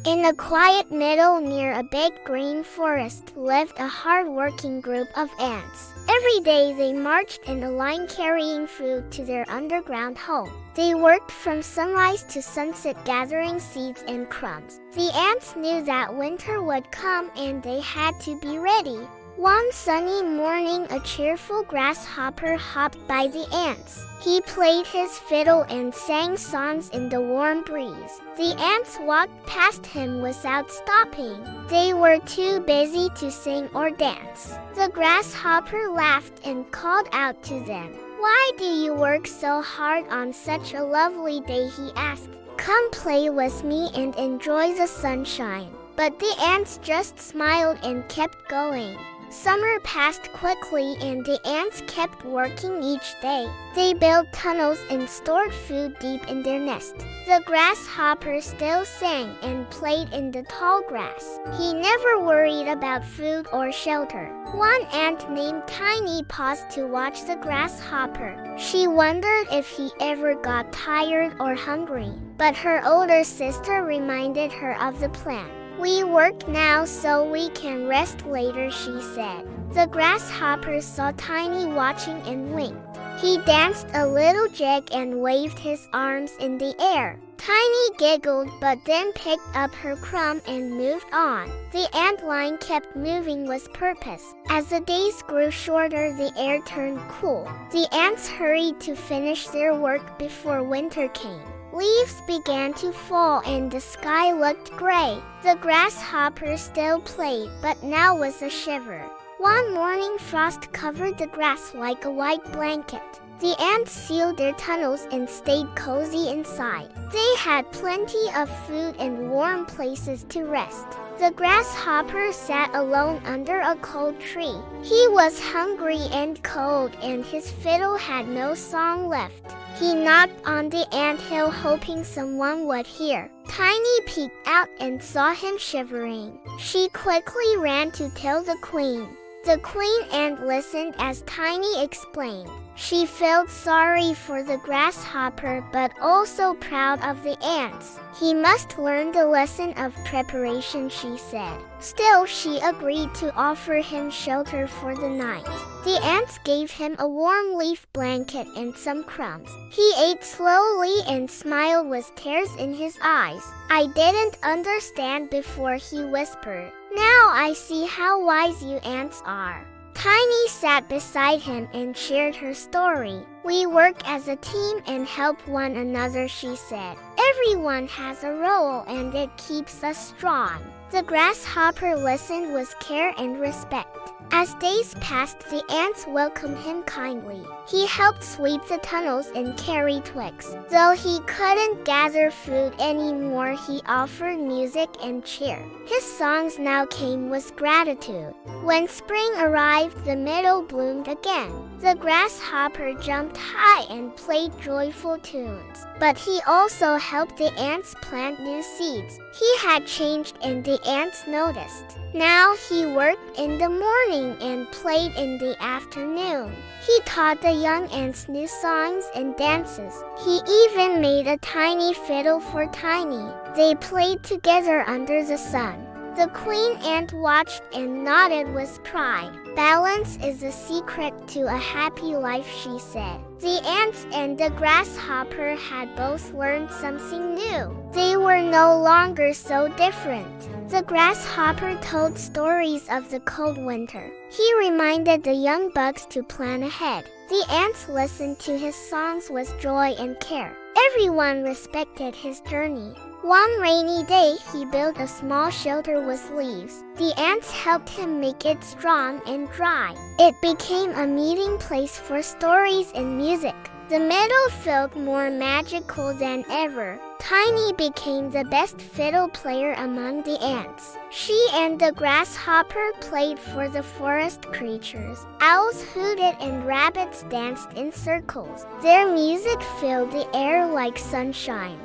In a quiet meadow near a big green forest lived a hard-working group of ants. Every day they marched in a line carrying food to their underground home. They worked from sunrise to sunset gathering seeds and crumbs. The ants knew that winter would come and they had to be ready. One sunny morning, a cheerful grasshopper hopped by the ants. He played his fiddle and sang songs in the warm breeze. The ants walked past him without stopping. They were too busy to sing or dance. The grasshopper laughed and called out to them. "Why do you work so hard on such a lovely day?" he asked. "Come play with me and enjoy the sunshine." But the ants just smiled and kept going. Summer passed quickly and the ants kept working each day. They built tunnels and stored food deep in their nest. The grasshopper still sang and played in the tall grass. He never worried about food or shelter. One ant named Tiny paused to watch the grasshopper. She wondered if he ever got tired or hungry, but her older sister reminded her of the plan. "We work now so we can rest later," she said. The grasshopper saw Tiny watching and winked. He danced a little jig and waved his arms in the air. Tiny giggled but then picked up her crumb and moved on. The ant line kept moving with purpose. As the days grew shorter, the air turned cool. The ants hurried to finish their work before winter came. Leaves began to fall and the sky looked gray. The grasshopper still played, but now was a shiver. One morning, frost covered the grass like a white blanket. The ants sealed their tunnels and stayed cozy inside. They had plenty of food and warm places to rest. The grasshopper sat alone under a cold tree. He was hungry and cold, and his fiddle had no song left. He knocked on the anthill hoping someone would hear. Tiny peeked out and saw him shivering. She quickly ran to tell the queen. The queen ant listened as Tiny explained. She felt sorry for the grasshopper but also proud of the ants. He must learn the lesson of preparation, she said. Still, she agreed to offer him shelter for the night. The ants gave him a warm leaf blanket and some crumbs. He ate slowly and smiled with tears in his eyes. "I didn't understand before," he whispered. "Now I see how wise you ants are." Tiny sat beside him and shared her story. "We work as a team and help one another," she said. "Everyone has a role and it keeps us strong." The grasshopper listened with care and respect. As days passed, the ants welcomed him kindly. He helped sweep the tunnels and carry twigs. Though he couldn't gather food anymore, he offered music and cheer. His songs now came with gratitude. When spring arrived, the meadow bloomed again. The grasshopper jumped high and played joyful tunes. But he also helped the ants plant new seeds. He had changed and the ants noticed. Now he worked in the morning and played in the afternoon. He taught the young ants new songs and dances. He even made a tiny fiddle for Tiny. They played together under the sun. The queen ant watched and nodded with pride. "Balance is the secret to a happy life," she said. The ants and the grasshopper had both learned something new. They were no longer so different. The grasshopper told stories of the cold winter. He reminded the young bugs to plan ahead. The ants listened to his songs with joy and care. Everyone respected his journey. One rainy day, he built a small shelter with leaves. The ants helped him make it strong and dry. It became a meeting place for stories and music. The meadow felt more magical than ever. Tiny became the best fiddle player among the ants. She and the grasshopper played for the forest creatures. Owls hooted and rabbits danced in circles. Their music filled the air like sunshine.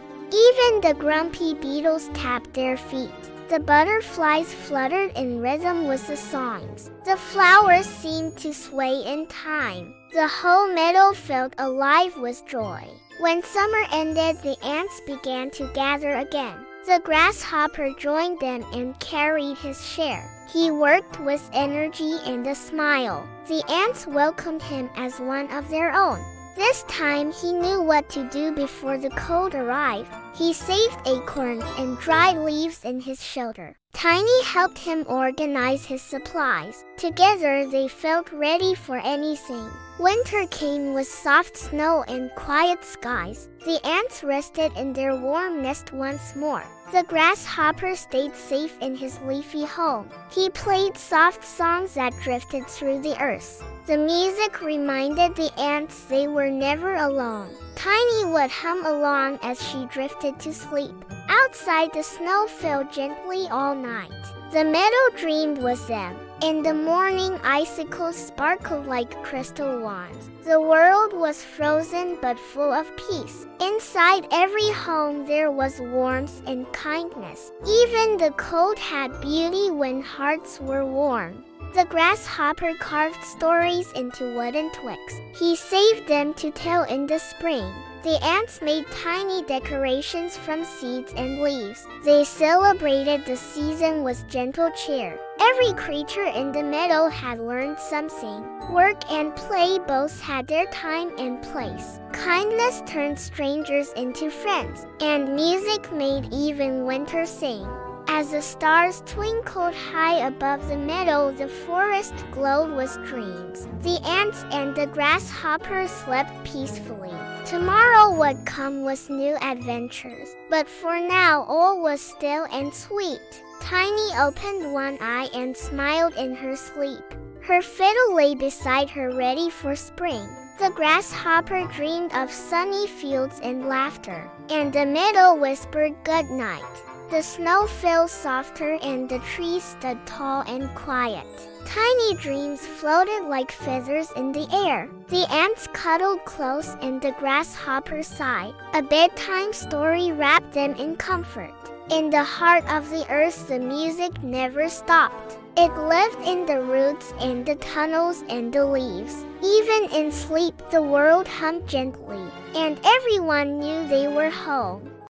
Even the grumpy beetles tapped their feet. The butterflies fluttered in rhythm with the songs. The flowers seemed to sway in time. The whole meadow felt alive with joy. When summer ended, the ants began to gather again. The grasshopper joined them and carried his share. He worked with energy and a smile. The ants welcomed him as one of their own. This time he knew what to do before the cold arrived. He saved acorns and dried leaves in his shelter. Tiny helped him organize his supplies. Together they felt ready for anything. Winter came with soft snow and quiet skies. The ants rested in their warm nest once more. The grasshopper stayed safe in his leafy home. He played soft songs that drifted through the earth. The music reminded the ants they were never alone. Tiny would hum along as she drifted to sleep. Outside, the snow fell gently all night. The meadow dreamed with them. In the morning, icicles sparkled like crystal wands. The world was frozen but full of peace. Inside every home there was warmth and kindness. Even the cold had beauty when hearts were warm. The grasshopper carved stories into wooden twigs. He saved them to tell in the spring. The ants made tiny decorations from seeds and leaves. They celebrated the season with gentle cheer. Every creature in the meadow had learned something. Work and play both had their time and place. Kindness turned strangers into friends, and music made even winter sing. As the stars twinkled high above the meadow, the forest glowed with dreams. The ants and the grasshopper slept peacefully. Tomorrow would come with new adventures, but for now all was still and sweet. Tiny opened one eye and smiled in her sleep. Her fiddle lay beside her ready for spring. The grasshopper dreamed of sunny fields and laughter, and the meadow whispered good night. The snow fell softer and the trees stood tall and quiet. Tiny dreams floated like feathers in the air. The ants cuddled close and the grasshopper sighed. A bedtime story wrapped them in comfort. In the heart of the earth, the music never stopped. It lived in the roots and the tunnels and the leaves. Even in sleep, the world hummed gently, and everyone knew they were home.